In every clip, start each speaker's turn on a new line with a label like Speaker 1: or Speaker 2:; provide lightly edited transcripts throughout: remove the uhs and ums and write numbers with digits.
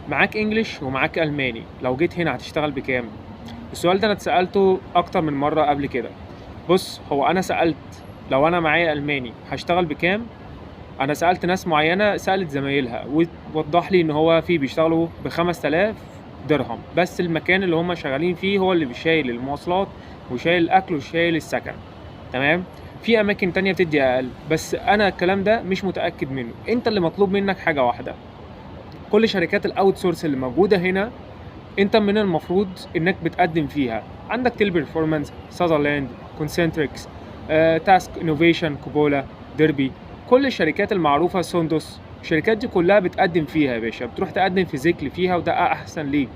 Speaker 1: معاك انجليش ومعاك الماني، لو جيت هنا هتشتغل بكام؟ السؤال ده انا اتسالته اكتر من مره قبل كده. بص، هو انا سالت لو انا معايا الماني هشتغل بكام. انا سالت ناس معينه، سالت زمايلها ووضح لي ان هو في بيشتغلوا ب 5000 درهم، بس المكان اللي هم شغالين فيه هو اللي بيشيل المواصلات وشايل الاكل وشايل السكن. تمام. في اماكن تانية بتدي اقل، بس انا الكلام ده مش متاكد منه. انت اللي مطلوب منك حاجه واحده. كل شركات الاوت سورس اللي موجوده هنا انت من المفروض انك بتقدم فيها. عندك تيل بيرفورمانس، ساذرلاند، كونسنتريكس، تاسك انوفيشن، كوبولا، ديربي، كل الشركات المعروفه، سوندوس. الشركات دي كلها بتقدم فيها يا باشا، بتروح تقدم فيزيكلي فيها وده احسن ليك.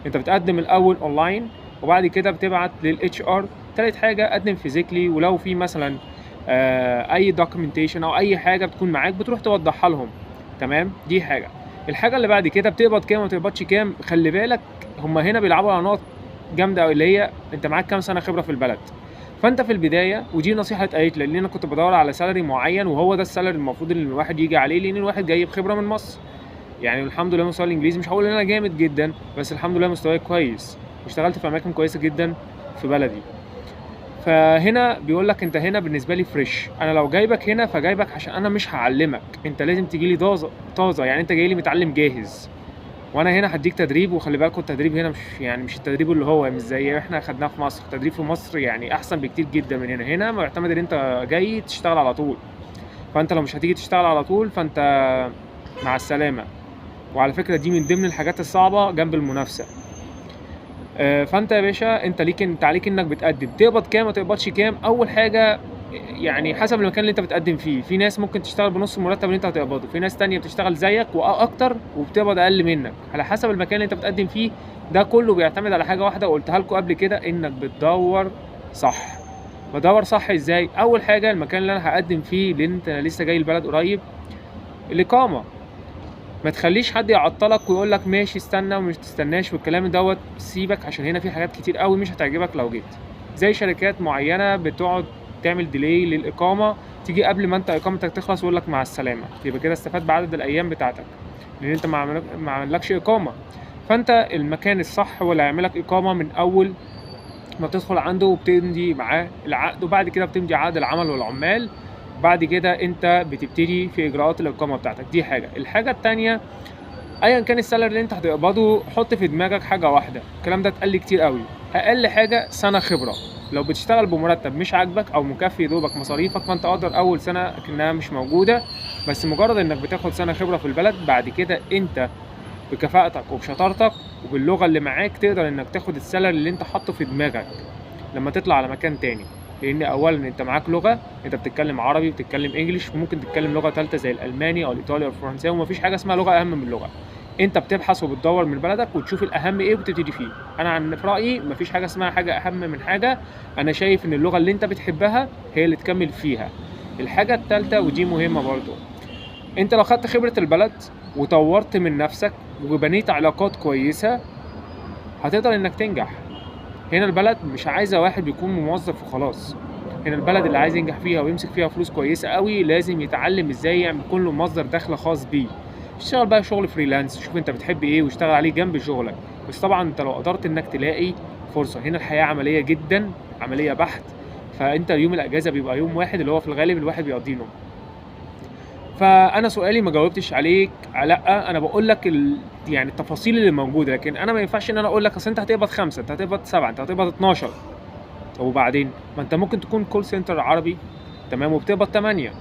Speaker 1: انت بتقدم الاول اونلاين وبعد كده بتبعت للاتش ار. تالت حاجه قدم فيزيكلي، ولو في مثلا اي دوكيومنتيشن او اي حاجه بتكون معاك بتروح توضحها لهم. تمام. دي حاجه. الحاجه اللي بعد كده بتقبض كام وما تقبضش كام. خلي بالك، هما هنا بيلعبوا على نقط جامده قوي، اللي هي انت معاك كام سنه خبره في البلد. فانت في البدايه، ودي نصيحه اتقالت لي، لان انا كنت بدور على سالري معين وهو ده السالري المفروض ان الواحد يجي عليه، لان الواحد جاي بخبره من مصر. يعني الحمد لله مستواي الانجليزي مش هقول ان انا جامد جدا، بس الحمد لله مستواي كويس، واشتغلت في اماكن كويسه جدا في بلدي. فهنا بيقول لك انت هنا بالنسبه لي فريش. انا لو جايبك هنا فجايبك عشان انا مش هعلمك، انت لازم تجي لي طازه طازه، يعني انت جاي لي متعلم جاهز. وانا هنا هديك تدريب، وخلي بالكوا التدريب هنا مش التدريب اللي هو مش زي احنا خدناه في مصر. التدريب في مصر يعني احسن بكتير جدا من هنا. هنا معتمد ان انت جاي تشتغل على طول، فانت لو مش هتيجي تشتغل على طول فانت مع السلامه. وعلى فكره دي من ضمن الحاجات الصعبه جنب المنافسه. فانت يا باشا انت عليك انك بتقدم. تقبض كام ما تقبضش كام، اول حاجه يعني حسب المكان اللي انت بتقدم فيه. في ناس ممكن تشتغل بنص المرتب اللي انت هتقبضه، في ناس تانية بتشتغل زيك واكتر وبتقبض اقل منك، على حسب المكان اللي انت بتقدم فيه. ده كله بيعتمد على حاجه واحده وقلتها لكم قبل كده، انك بتدور صح. بدور صح ازاي؟ اول حاجه المكان اللي انا هقدم فيه، لان انت لسه جاي البلد قريب، الاقامه. ما تخليش حد يعطلك ويقول لك ماشي استنى ومش تستناش والكلام دوت. سيبك، عشان هنا في حاجات كتير قوي مش هتعجبك لو جيت. زي شركات معينه بتقعد تعمل ديلي للاقامه، تيجي قبل ما انت اقامتك تخلص ويقول لك مع السلامه. يبقى كده استفاد بعدد الايام بتاعتك، لان انت ما عملكش اقامه. فانت المكان الصح هو اللي هيعملك اقامه من اول ما بتدخل عنده وبتمضي معاه العقد، وبعد كده بتمضي عقد العمل والعمال. بعد كده انت بتبتدي في اجراءات الاقامه بتاعتك. دي حاجه. الحاجه التانيه، ايا كان السالري اللي انت هتقبضه، حط في دماغك حاجه واحده. الكلام ده اتقال لي كتير قوي. اقل حاجه سنه خبره. لو بتشتغل بمرتب مش عاجبك او مكفي دوبك مصاريفك، فانت قدر اول سنه اكنها مش موجوده. بس مجرد انك بتاخد سنه خبره في البلد، بعد كده انت بكفاءتك وبشطارتك وباللغه اللي معاك تقدر انك تاخد السالري اللي انت حاطه في دماغك لما تطلع على مكان تاني. لان اولا انت معاك لغه، انت بتتكلم عربي وبتتكلم انجليش، وممكن تتكلم لغه ثالثه زي الالماني او الايطالي او الفرنساوي، ومفيش حاجه اسمها لغه اهم من لغه. انت بتبحث وبتدور من بلدك وتشوف الاهم ايه وبتبتدي فيه. انا عن في رايي مفيش حاجه اسمها حاجه اهم من حاجه. انا شايف ان اللغه اللي انت بتحبها هي اللي تكمل فيها. الحاجه الثالثه ودي مهمه برضو، انت لو خدت خبره البلد وطورت من نفسك وبنيت علاقات كويسه هتقدر انك تنجح. هنا البلد مش عايزه واحد بيكون موظف وخلاص. هنا البلد اللي عايز ينجح فيها ويمسك فيها فلوس كويسه قوي لازم يتعلم ازاي يعمل يكون له مصدر دخل خاص بيه. اشتغل بقى شغل فريلانس، شوف انت بتحب ايه واشتغل عليه جنب شغلك. بس طبعا انت لو قدرت انك تلاقي فرصه. هنا الحياه عمليه جدا، عمليه بحت. فانت يوم الاجازه بيبقى يوم واحد اللي هو في الغالب الواحد بيقضيه نوم. فانا سؤالي ما جاوبتش عليك. لا، انا بقول لك يعني التفاصيل اللي موجوده، لكن انا ما ينفعش ان انا اقول لك اصل انت هتقبض 5، انت هتقبض 7، انت هتقبض 12. طب وبعدين؟ ما انت ممكن تكون كول سنتر عربي تمام وبتقبض 8.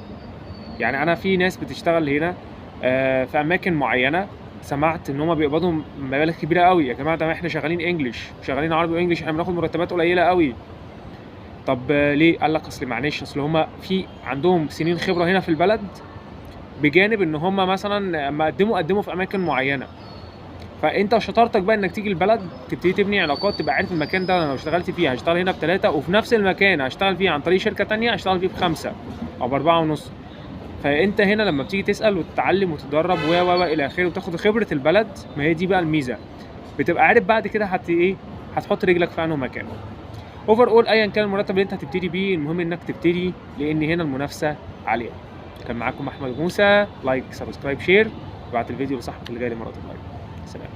Speaker 1: يعني انا في ناس بتشتغل هنا في اماكن معينه، سمعت ان هم بيقبضوا مبالغ كبيره قوي. يا جماعه ده احنا شغالين انجليش، شغالين عربي وانجليش، احنا بناخد مرتبات قليله قوي. طب ليه؟ قال لك اصل معلش، اصل هم في عندهم سنين خبره هنا في البلد، بجانب ان هم مثلا اما قدموا في اماكن معينه. فانت شطارتك بقى انك تيجي البلد تبتدي تبني علاقات، تبقى عارف المكان ده انا لو اشتغلت فيه هشتغل هنا ب3، وفي نفس المكان هشتغل فيه عن طريق شركه تانية هشتغل فيه ب5 او ب4.5. فانت هنا لما بتيجي تسال وتتعلم وتتدرب و الى اخره وتاخد خبره البلد، ما هي دي بقى الميزه. بتبقى عارف بعد كده هتحط رجلك في انه مكان. اوفر اول ايا كان المرتب اللي انت هتبتدي بيه، المهم انك تبتدي، لان هنا المنافسه عاليه. كان معاكم احمد موسى. لايك، سبسكرايب، شير. ابعت الفيديو لصاحبك اللي جاي لمرات اللايك. سلام.